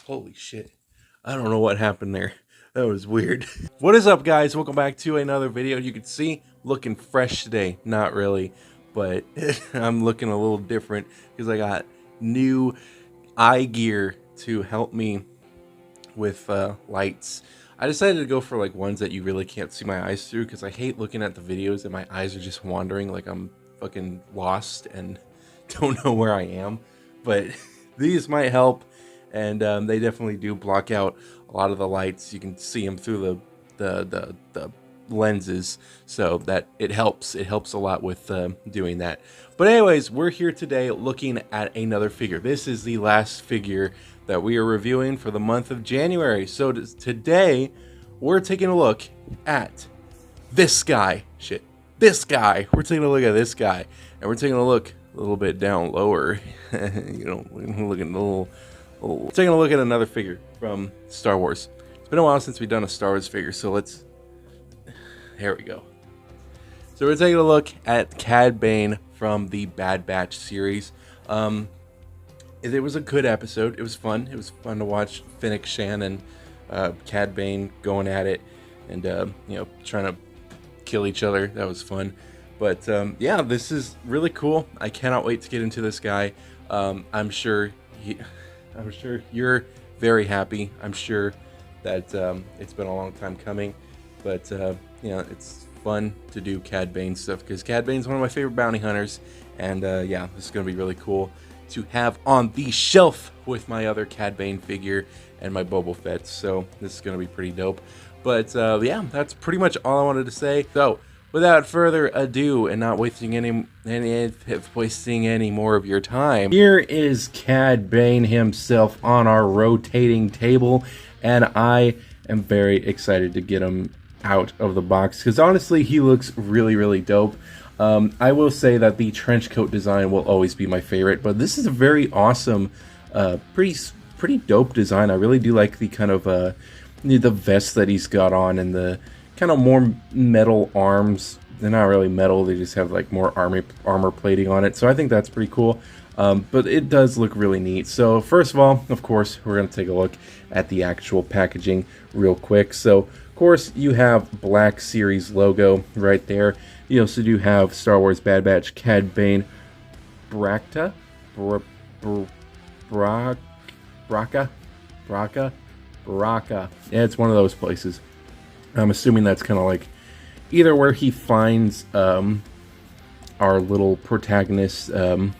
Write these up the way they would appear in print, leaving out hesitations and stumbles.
Holy shit. I don't know what happened there. That was weird. What is up, guys? Welcome back to another video. You can see, looking fresh today. Not really, but I'm looking a little different because I got new eye gear to help me with lights. I decided to go for like ones that you really can't see my eyes through because I hate looking at the videos and my eyes are just wandering like I'm fucking lost and don't know where I am. But these might help. And they definitely do block out a lot of the lights. You can see them through the lenses, so that it helps. It helps a lot with doing that. But anyways, we're here today looking at another figure. This is the last figure that we are reviewing for the month of January. So today, we're taking a look at this guy. This guy. We're taking a look at this guy, and we're taking a look a little bit down lower. You know, we're looking a little. Taking a look at another figure from Star Wars. It's been a while since we've done a Star Wars figure, so let's... Here we go. So we're taking a look at Cad Bane from the Bad Batch series. It was a good episode. It was fun. It was fun to watch Fennec Shan and Cad Bane going at it and, you know, trying to kill each other. That was fun. But, yeah, this is really cool. I cannot wait to get into this guy. I'm sure you're very happy. I'm sure that it's been a long time coming, but you know, it's fun to do Cad Bane stuff because Cad Bane's one of my favorite bounty hunters, and yeah, this is gonna be really cool to have on the shelf with my other Cad Bane figure and my Boba Fett. So this is gonna be pretty dope. But yeah, that's pretty much all I wanted to say. So without further ado, and not wasting any more of your time, here is Cad Bane himself on our rotating table, and I am very excited to get him out of the box because honestly, he looks really dope. I will say that the trench coat design will always be my favorite, but this is a very awesome, pretty dope design. I really do like the kind of the vest that he's got on and the kind of more metal arms. They're not really metal, they just have like more armor plating on it, so I think that's pretty cool. But it does look really neat. So first of all, of course, we're going to take a look at the actual packaging real quick. So of course you have Black Series logo right there. You also do have Star Wars Bad Batch Cad Bane Bracta, Braca. Yeah, it's one of those places. I'm assuming that's kind of like either where he finds our little protagonist. What's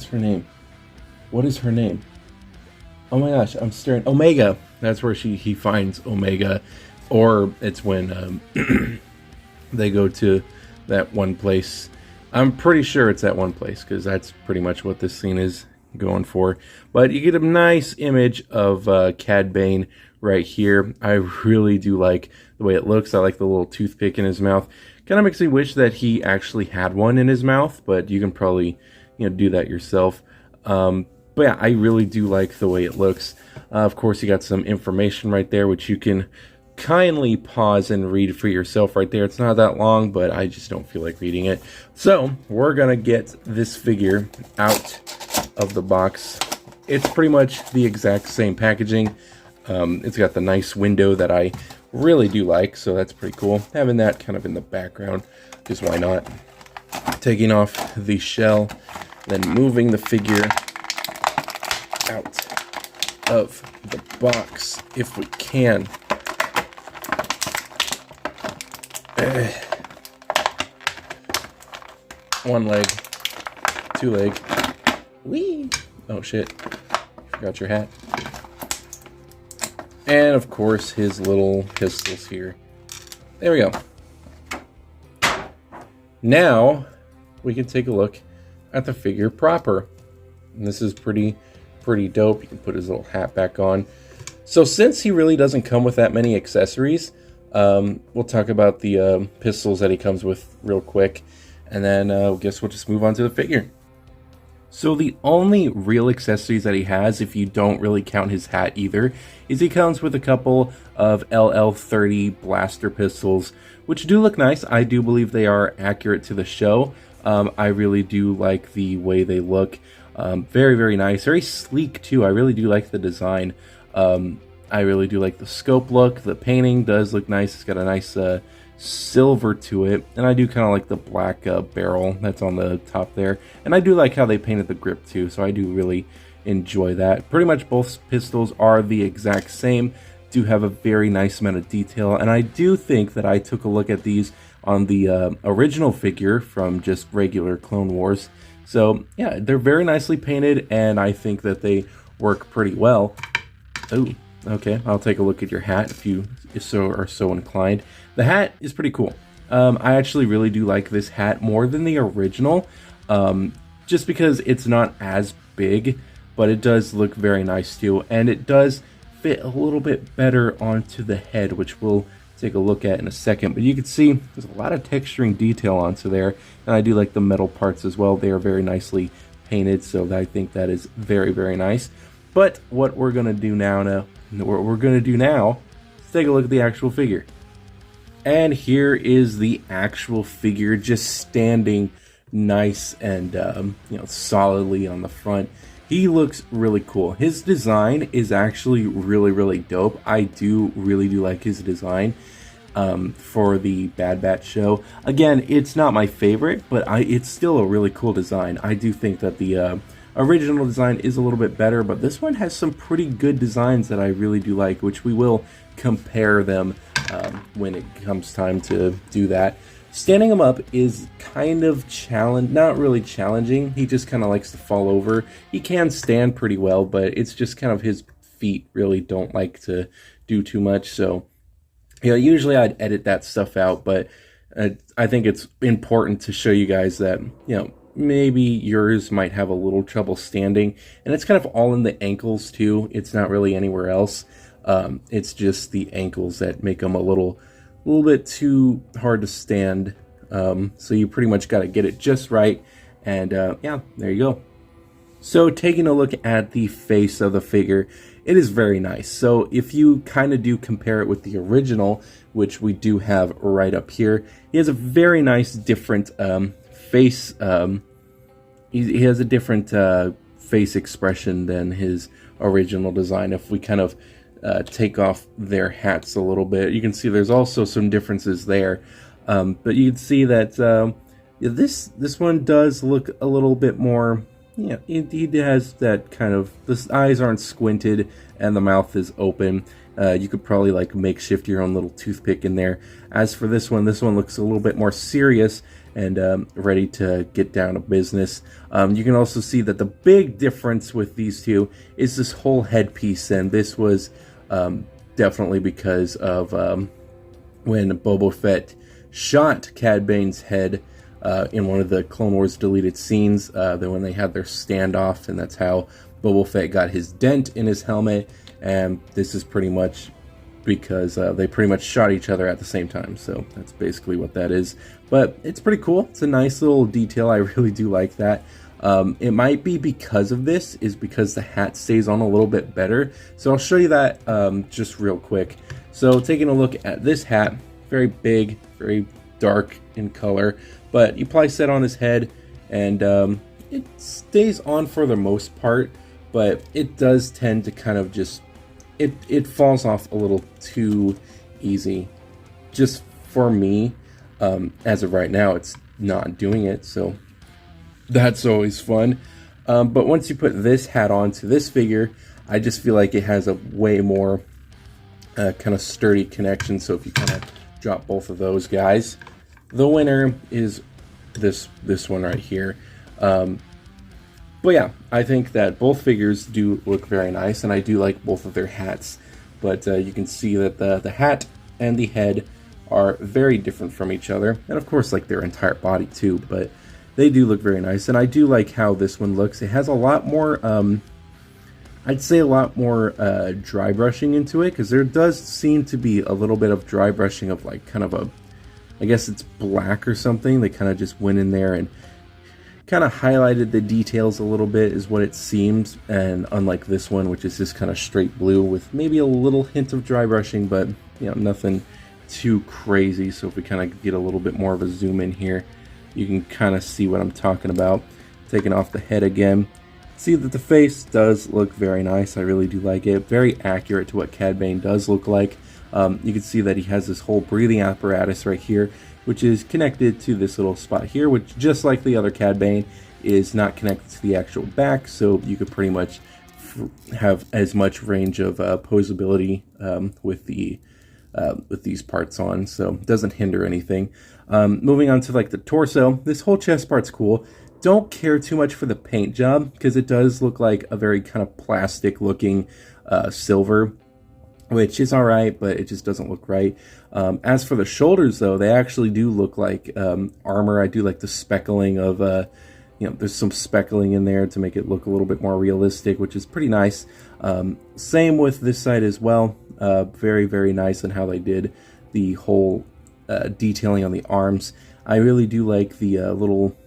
her name? What is her name? Oh my gosh, I'm staring. Omega. That's where he finds Omega, or it's when they go to that one place. I'm pretty sure it's that one place because that's pretty much what this scene is going for. But you get a nice image of Cad Bane right here. I really do like the way it looks. I like the little toothpick in his mouth. Kind of makes me wish that he actually had one in his mouth, but you can probably, you know, do that yourself. But yeah, I really do like the way it looks. Of course, you got some information right there, which you can kindly pause and read for yourself right there. It's not that long, but I just don't feel like reading it. So we're gonna get this figure out of the box. It's pretty much the exact same packaging. It's got the nice window that I really do like, so that's pretty cool. Having that kind of in the background, because why not? Taking off the shell, then moving the figure out of the box if we can. One leg, two leg. Whee! Oh shit, forgot your hat. And of course his little pistols here. There we go. Now we can take a look at the figure proper. And this is pretty dope. You can put his little hat back on. So since he really doesn't come with that many accessories, we'll talk about the pistols that he comes with real quick. And then I guess we'll just move on to the figure. So the only real accessories that he has, if you don't really count his hat either, is he comes with a couple of LL30 blaster pistols, which do look nice. I do believe they are accurate to the show. I really do like the way they look. Very, very nice. Very sleek, too. I really do like the design. I really do like the scope look. The painting does look nice. It's got a nice silver to it. And I do kind of like the black barrel that's on the top there. And I do like how they painted the grip, too. So I do really enjoy that. Pretty much both pistols are the exact same. Do have a very nice amount of detail. And I do think that I took a look at these on the original figure from just regular Clone Wars. So yeah, they're very nicely painted, and I think that they work pretty well. Oh, okay, I'll take a look at your hat if you are so inclined. The hat is pretty cool. I actually really do like this hat more than the original, just because it's not as big, but it does look very nice too, and it does fit a little bit better onto the head, which we'll take a look at in a second. But you can see there's a lot of texturing detail onto there, and I do like the metal parts as well. They are very nicely painted, so I think that is very, very nice. But what we're gonna do now is take a look at the actual figure. And here is the actual figure, just standing nice and solidly on the front. He looks really cool. His design is actually really, really dope. I really do like his design for the Bad Batch show. Again, it's not my favorite, but it's still a really cool design. I do think that the original design is a little bit better, but this one has some pretty good designs that I really do like, which we will compare them when it comes time to do that. Standing him up is kind of not really challenging. He just kind of likes to fall over. He can stand pretty well, but it's just kind of his feet really don't like to do too much. So, usually I'd edit that stuff out, but I think it's important to show you guys that, maybe yours might have a little trouble standing, and it's kind of all in the ankles too. It's not really anywhere else. It's just the ankles that make them a little bit too hard to stand, so you pretty much got to get it just right, and yeah, there you go. So taking a look at the face of the figure, it is very nice. So if you kind of do compare it with the original, which we do have right up here, he has a very nice different face. He has a different face expression than his original design. If we kind of take off their hats a little bit, you can see there's also some differences there, but you can see that this one does look a little bit more, he has that kind of, the eyes aren't squinted and the mouth is open. You could probably like makeshift your own little toothpick in there. As for this one looks a little bit more serious and ready to get down to business. You can also see that the big difference with these two is this whole headpiece, and this was definitely because of when Boba Fett shot Cad Bane's head in one of the Clone Wars deleted scenes, when they had their standoff, and that's how Boba Fett got his dent in his helmet. And this is pretty much because they pretty much shot each other at the same time. So that's basically what that is. But it's pretty cool. It's a nice little detail. I really do like that. It might be because of this, is because the hat stays on a little bit better. So I'll show you that just real quick. So taking a look at this hat, very big, very dark in color, but you probably set on his head, and it stays on for the most part, but it does tend to kind of just, it falls off a little too easy. Just for me, as of right now, it's not doing it, so that's always fun. But once you put this hat on to this figure, I just feel like it has a way more kind of sturdy connection. So if you kind of drop both of those guys, the winner is this one right here. But yeah, I think that both figures do look very nice, and I do like both of their hats. But you can see that the hat and the head are very different from each other, and of course like their entire body too, but they do look very nice. And I do like how this one looks. It has a lot more, I'd say a lot more dry brushing into it, because there does seem to be a little bit of dry brushing of like kind of a, I guess it's black or something. They kind of just went in there and kind of highlighted the details a little bit, is what it seems. And unlike this one, which is just kind of straight blue with maybe a little hint of dry brushing, but nothing too crazy. So if we kind of get a little bit more of a zoom in here, you can kind of see what I'm talking about. Taking off the head again, See that the face does look very nice. I really do like it. Very accurate to what Cad Bane does look like. You can see that he has this whole breathing apparatus right here, which is connected to this little spot here, which, just like the other Cad Bane, is not connected to the actual back, so you could pretty much have as much range of posability with these parts on, so it doesn't hinder anything. Moving on to like the torso, this whole chest part's cool. Don't care too much for the paint job because it does look like a very kind of plastic looking silver, which is all right, but it just doesn't look right. As for the shoulders, though, they actually do look like armor. I do like the speckling of, there's some speckling in there to make it look a little bit more realistic, which is pretty nice. Same with this side as well. Very, very nice in how they did the whole detailing on the arms. I really do like the little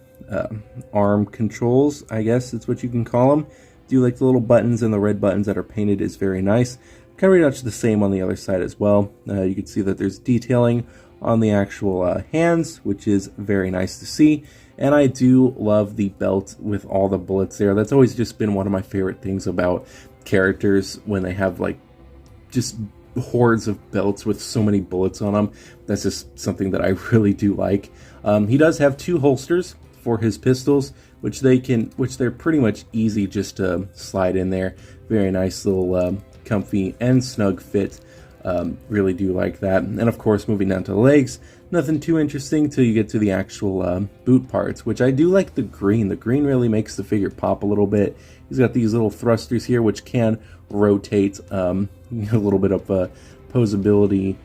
arm controls, I guess that's what you can call them. Do like the little buttons, and the red buttons that are painted is very nice. Kind of much the same on the other side as well. You can see that there's detailing on the actual hands, which is very nice to see. And I do love the belt with all the bullets there. That's always just been one of my favorite things about characters, when they have like just hordes of belts with so many bullets on them. That's just something that I really do like. He does have 2 holsters for his pistols, which they're pretty much easy just to slide in there. Very nice little comfy and snug fit. Really do like that. And of course, moving down to the legs, nothing too interesting till you get to the actual boot parts, which I do like the green. The green really makes the figure pop a little bit. He's got these little thrusters here, which can rotate. A little bit of a posability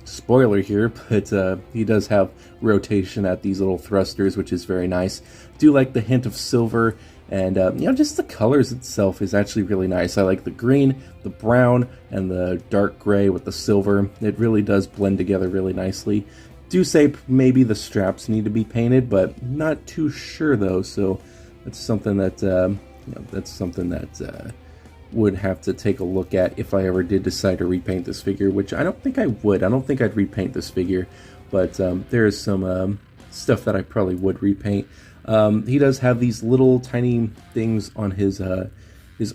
spoiler here, but he does have rotation at these little thrusters, which is very nice. Do like the hint of silver, and just the colors itself is actually really nice. I like the green, the brown, and the dark gray with the silver. It really does blend together really nicely. Do say maybe the straps need to be painted, but not too sure though, so that's something that would have to take a look at if I ever did decide to repaint this figure, which I don't think I would. I don't think I'd repaint this figure, but there is some stuff that I probably would repaint. He does have these little tiny things on his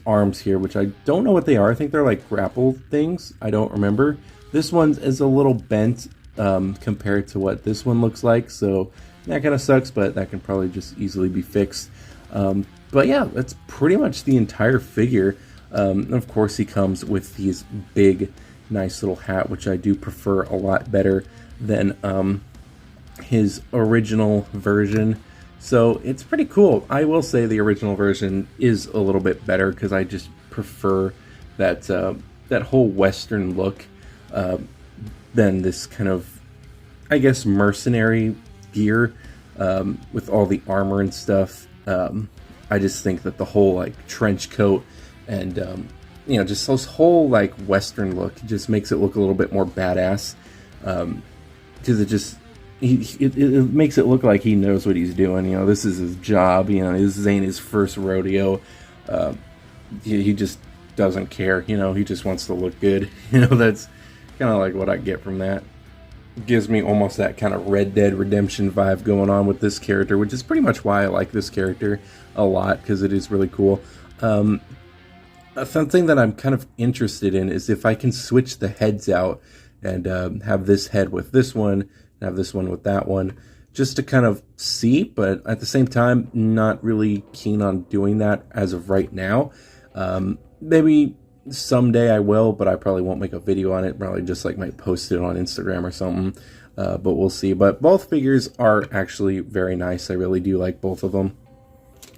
arms here, which I don't know what they are. I think they're like grapple things. I don't remember. This one is a little bent compared to what this one looks like, so that kind of sucks, but that can probably just easily be fixed. But yeah, that's pretty much the entire figure. Of course, he comes with these big, nice little hat, which I do prefer a lot better than his original version. So it's pretty cool. I will say the original version is a little bit better because I just prefer that that whole Western look than this kind of, I guess, mercenary gear with all the armor and stuff. I just think that the whole like trench coat and just this whole like Western look just makes it look a little bit more badass, because it makes it look like he knows what he's doing. This is his job. This ain't his first rodeo. He just doesn't care. He just wants to look good. That's kind of like what I get from that. Gives me almost that kind of Red Dead Redemption vibe going on with this character, which is pretty much why I like this character a lot, because it is really cool. Something that I'm kind of interested in is if I can switch the heads out and have this head with this one, and have this one with that one, just to kind of see, but at the same time, not really keen on doing that as of right now. Maybe someday I will, but I probably won't make a video on it. Probably just like might post it on Instagram or something, but we'll see. But both figures are actually very nice. I really do like both of them.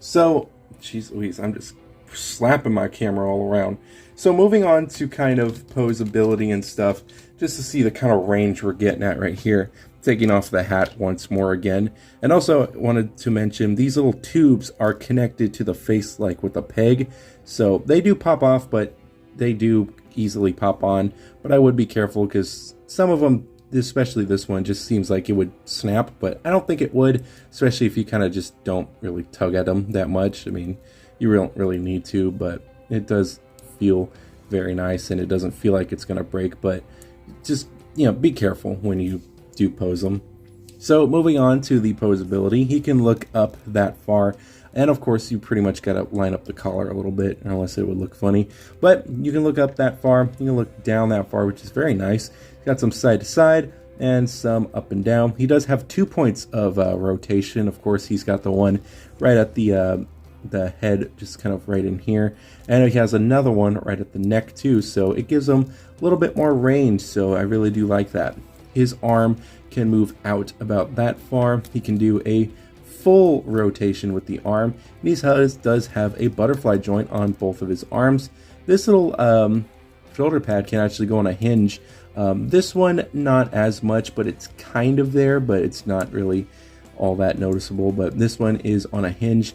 So, jeez Louise, I'm just slapping my camera all around. So moving on to kind of posability and stuff, just to see the kind of range we're getting at right here. Taking off the hat once more again. And also wanted to mention these little tubes are connected to the face like with a peg. So they do pop off, but they do easily pop on. But I would be careful because some of them, especially this one, just seems like it would snap. But I don't think it would, especially if you kind of just don't really tug at them that much. I mean, you don't really need to, but it does feel very nice and it doesn't feel like it's going to break. But just, be careful when you do pose them. So moving on to the posability, he can look up that far, And of course, you pretty much got to line up the collar a little bit, unless it would look funny. But you can look up that far, you can look down that far, which is very nice. Got some side to side and some up and down. He does have 2 points of rotation. Of course, he's got the one right at the head, just kind of right in here, and he has another one right at the neck too, so it gives him a little bit more range, so I really do like that. His arm can move out about that far. He can do a full rotation with the arm, and he does have a butterfly joint on both of his arms. This little shoulder pad can actually go on a hinge. This one not as much, but it's kind of there, but it's not really all that noticeable. But this one is on a hinge.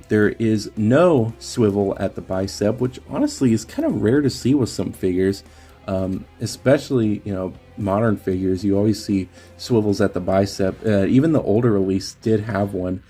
There is no swivel at the bicep, which honestly is kind of rare to see with some figures, especially, you know, modern figures. You always see swivels at the bicep. Even the older release did have one,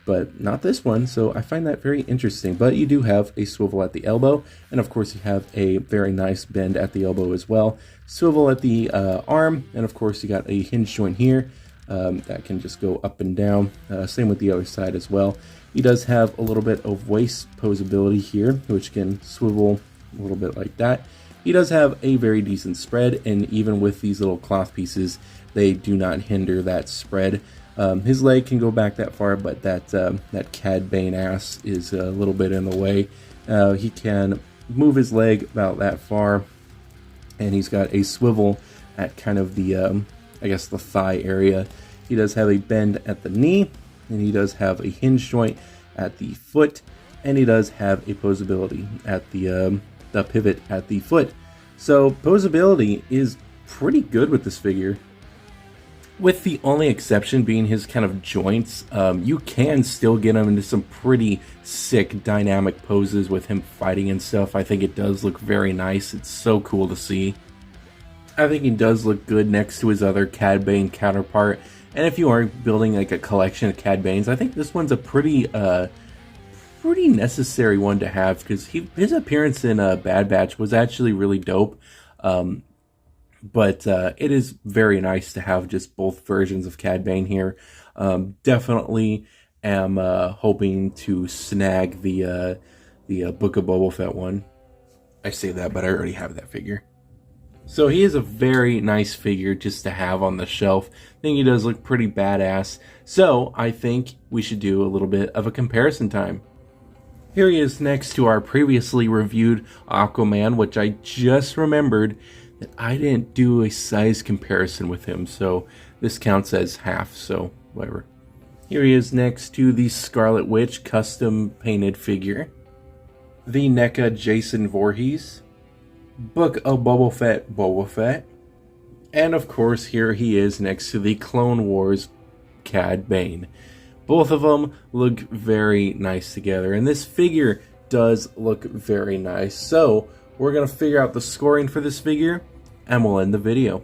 but not this one, so I find that very interesting. But you do have a swivel at the elbow, and of course you have a very nice bend at the elbow as well. Swivel at the arm, and of course you got a hinge joint here that can just go up and down. Same with the other side as well. He does have a little bit of waist posability here, which can swivel a little bit like that. He does have a very decent spread, and even with these little cloth pieces, they do not hinder that spread. His leg can go back that far, but that Cad Bane ass is a little bit in the way. He can move his leg about that far, and he's got a swivel at kind of the, I guess, the thigh area. He does have a bend at the knee, and he does have a hinge joint at the foot, and he does have a posability at the pivot at the foot. So posability is pretty good with this figure, with the only exception being his kind of joints. You can still get him into some pretty sick dynamic poses with him fighting and stuff. I think it does look very nice. It's so cool to see. I think he does look good next to his other Cad Bane counterpart. And if you are building like a collection of Cad Banes, I think this one's a pretty necessary one to have, because his appearance in Bad Batch was actually really dope. But it is very nice to have just both versions of Cad Bane here. Definitely am hoping to snag the Book of Boba Fett one. I say that, but I already have that figure. So he is a very nice figure just to have on the shelf. I think he does look pretty badass. So I think we should do a little bit of a comparison time. Here he is next to our previously reviewed Aquaman, which I just remembered that I didn't do a size comparison with him, so this counts as half, so whatever. Here he is next to the Scarlet Witch custom painted figure, the NECA Jason Voorhees, Book of Boba Fett, and of course here he is next to the Clone Wars Cad Bane. Both of them look very nice together, and this figure does look very nice. So we're going to figure out the scoring for this figure, and we'll end the video.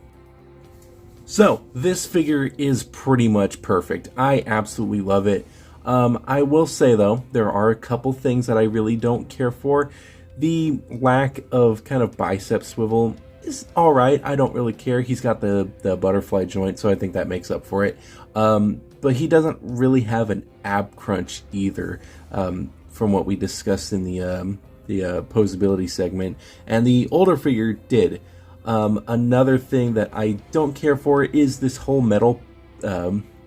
So this figure is pretty much perfect. I absolutely love it. I will say though, there are a couple things that I really don't care for. The lack of kind of bicep swivel is alright. I don't really care. He's got the butterfly joint, so I think that makes up for it. But he doesn't really have an ab crunch either, from what we discussed in the posability segment. And the older figure did. Another thing that I don't care for is this whole metal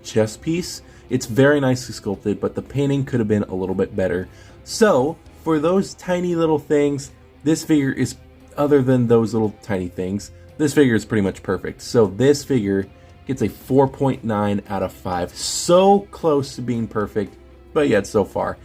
chest piece. It's very nicely sculpted, but the painting could have been a little bit better. So for those tiny little things, this figure is, other than those little tiny things, this figure is pretty much perfect. So this figure gets a 4.9 out of 5. So close to being perfect, but yet so far.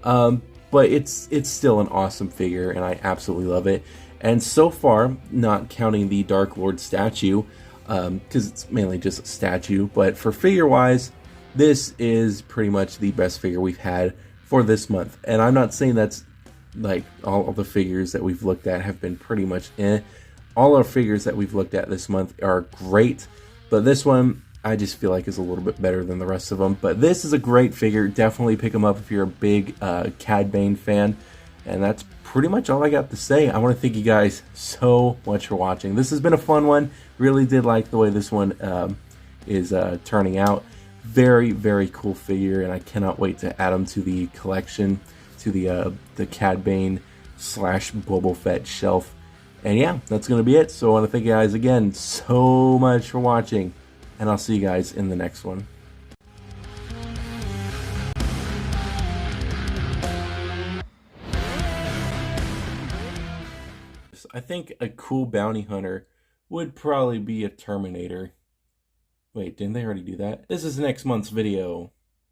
But it's still an awesome figure, and I absolutely love it. And so far, not counting the Dark Lord statue, because it's mainly just a statue, but for figure-wise, this is pretty much the best figure we've had for this month. And I'm not saying that's like all of the figures that we've looked at have been pretty much all our figures that we've looked at this month are great, but this one I just feel like is a little bit better than the rest of them. But this is a great figure. Definitely pick them up if you're a big Cad Bane fan. And that's pretty much all I got to say. I want to thank you guys so much for watching. This has been a fun one. Really did like the way this one is turning out. Very, very cool figure, and I cannot wait to add him to the collection, to the Cad Bane / Boba Fett shelf. And yeah, that's going to be it. So I want to thank you guys again so much for watching, and I'll see you guys in the next one. I think a cool bounty hunter would probably be a Terminator. Wait, didn't they already do that? This is next month's video.